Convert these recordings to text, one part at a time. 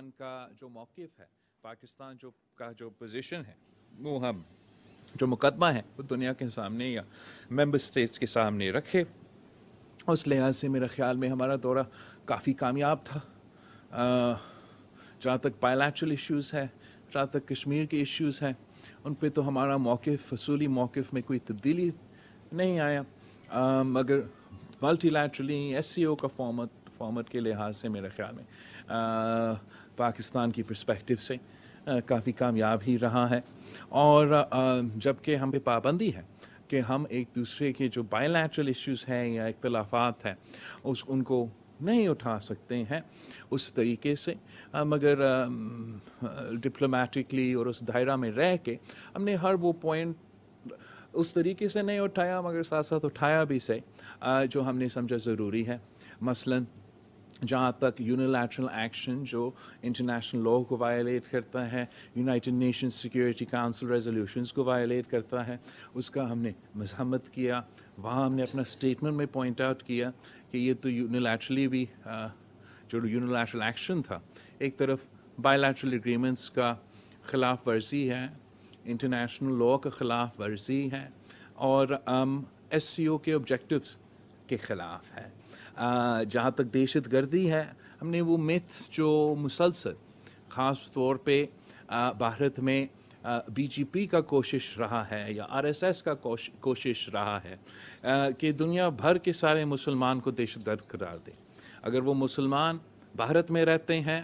पाकिस्तान का जो मौक़िफ़ है, पाकिस्तान जो पोजीशन है, वो हम जो मुकदमा है वो दुनिया के सामने या मेंबर स्टेट्स के सामने रखे। उस लिहाज से मेरे ख़्याल में हमारा दौरा काफ़ी कामयाब था। जहाँ तक बायलैटरल इश्यूज़ है, जहाँ तक कश्मीर के इश्यूज़ हैं, उन पे तो हमारा मौक़िफ़ असूली मौक़िफ़ में कोई तब्दीली नहीं आया, मगर मल्टीलैटरली SCO का फॉर्मेट के लिहाज से मेरे ख़्याल में पाकिस्तान की पर्सपेक्टिव से काफ़ी कामयाब ही रहा है। और जबकि हम पे पाबंदी है कि हम एक दूसरे के जो बायलैटरल इश्यूज़ हैं या इख्तिलाफ़ात हैं उनको नहीं उठा सकते हैं उस तरीके से, मगर डिप्लोमेटिकली और उस दायरा में रह के हमने हर वो पॉइंट उस तरीके से नहीं उठाया, मगर साथ साथ उठाया भी से जो हमने समझा ज़रूरी है। मसलन जहाँ तक यूनिलैटरल एक्शन जो इंटरनेशनल लॉ को वायलेट करता है, United Nations security council resolutions को वायलेट करता है, उसका हमने मज़म्मत किया। वहाँ हमने अपना स्टेटमेंट में पॉइंट आउट किया कि ये तो यूनिलैटरली भी जो यूनिलैटरल एक्शन था एक तरफ बायलैटरल एग्रीमेंट्स का ख़िलाफ़ वर्जी है, इंटरनेशनल लॉ का ख़िलाफ़ वर्जी है और SCO के ऑब्जेक्टिव्स के ख़िलाफ़ है। जहाँ तक दहशत गर्दी है, हमने वो मिथ जो मुसलसल ख़ास तौर पे भारत में BJP का कोशिश रहा है या RSS का कोशिश रहा है कि दुनिया भर के सारे मुसलमान को दहशतगर्द करार दे। अगर वो मुसलमान भारत में रहते हैं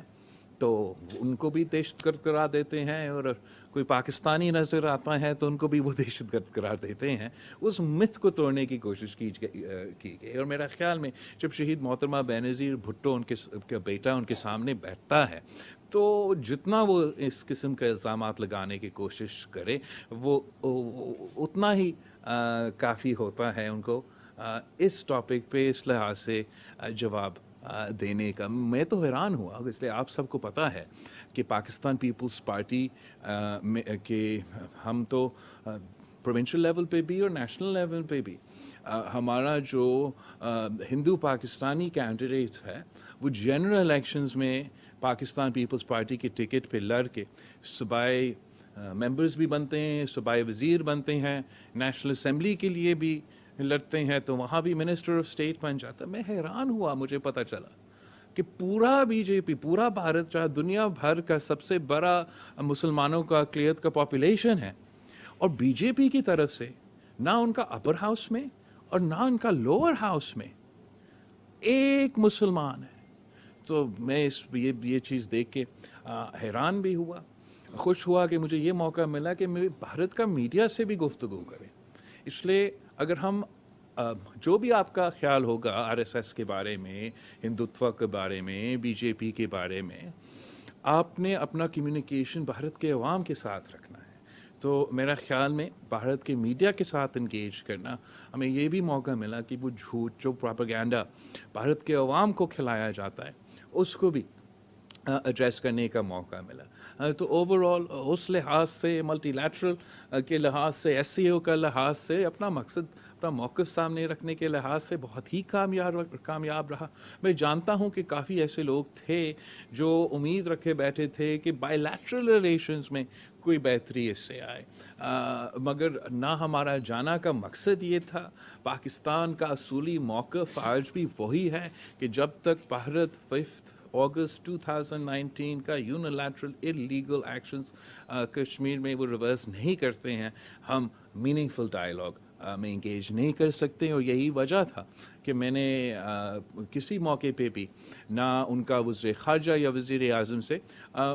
तो उनको भी दहशतगर्द करार देते हैं, और कोई पाकिस्तानी नज़र आता है तो उनको भी वो दहशतगर्द करार देते हैं। उस मिथ को तोड़ने की कोशिश की गई। और मेरा ख़्याल में जब शहीद मोहतरमा बेनज़ीर भुट्टो उनके बेटा उनके सामने बैठता है तो जितना वो इस किस्म के इल्ज़ामात लगाने की कोशिश करे वो उतना ही काफ़ी होता है उनको इस टॉपिक पे इस लिहाज से जवाब देने का। मैं तो हैरान हुआ, इसलिए आप सबको पता है कि पाकिस्तान पीपल्स पार्टी के हम तो प्रोविंशियल लेवल पे भी और नेशनल लेवल पे भी हमारा जो हिंदू पाकिस्तानी कैंडिडेट है वो जनरल इलेक्शंस में पाकिस्तान पीपल्स पार्टी के टिकट पे लड़ के सूबाई मेंबर्स भी बनते हैं, सूबाई वज़ीर बनते हैं, नेशनल असम्बली के लिए भी लड़ते हैं, तो वहाँ भी मिनिस्टर ऑफ स्टेट बन जाता है। मैं हैरान हुआ, मुझे पता चला कि पूरा BJP, पूरा भारत जहाँ दुनिया भर का सबसे बड़ा मुसलमानों का अक़लियत का पॉपुलेशन है, और BJP की तरफ से ना उनका अपर हाउस में और ना उनका लोअर हाउस में एक मुसलमान है। तो मैं ये चीज़ देख के हैरान भी हुआ, खुश हुआ कि मुझे ये मौका मिला कि मैं भारत का मीडिया से भी गुफ्तगू करें। इसलिए अगर हम जो भी आपका ख्याल होगा RSS के बारे में, हिंदुत्व के बारे में, BJP के बारे में, आपने अपना कम्युनिकेशन भारत के अवाम के साथ रखना है। तो मेरा ख़्याल में भारत के मीडिया के साथ इंगेज करना, हमें ये भी मौका मिला कि वो झूठ जो प्रोपेगेंडा भारत के अवाम को खिलाया जाता है उसको भी एड्रेस करने का मौका मिला। तो ओवरऑल उस लिहाज से, मल्टीलैटरल के लिहाज से, SCO का लिहाज से, अपना मकसद, अपना मौक़िफ़ सामने रखने के लिहाज से बहुत ही कामयाब रहा। मैं जानता हूँ कि काफ़ी ऐसे लोग थे जो उम्मीद रखे बैठे थे कि बायलैटरल रिलेशंस में कोई बेहतरी इससे आए, मगर ना हमारा जाना का मकसद ये था। पाकिस्तान का असूली मौक़िफ़ आज भी वही है कि जब तक भारत 5 अगस्त 2019 का यूनिलैटरल इलीगल एक्शंस कश्मीर में वो रिवर्स नहीं करते हैं, हम मीनिंगफुल डायलॉग में इंगेज नहीं कर सकते। और यही वजह था कि मैंने किसी मौके पे भी ना उनका वज़ीर ख़ारजा या वज़ीर आज़म से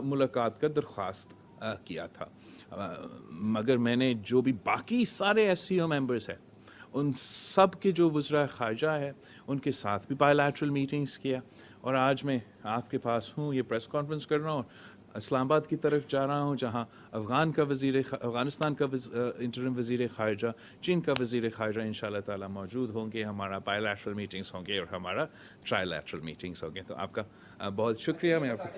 मुलाकात का दरख्वास्त किया था, मगर मैंने जो भी बाकी सारे SCO मेंबर्स हैं उन सब के जो वज़ीर ख़ारजा है उनके साथ भी बायलैटरल मीटिंग्स किया। और आज मैं आपके पास हूँ, ये प्रेस कॉन्फ्रेंस कर रहा हूँ, इस्लामाबाद की तरफ जा रहा हूँ जहाँ अफ़गानिस्तान का इंटरिम वज़ीर ख़ारजा, चीन का वज़ीर ख़ारजा इंशाअल्लाह ताला मौजूद होंगे। हमारा बायलैटरल मीटिंग्स होंगे और हमारा ट्रायलैटरल मीटिंग्स होंगे। तो आपका बहुत शुक्रिया। मैं आपका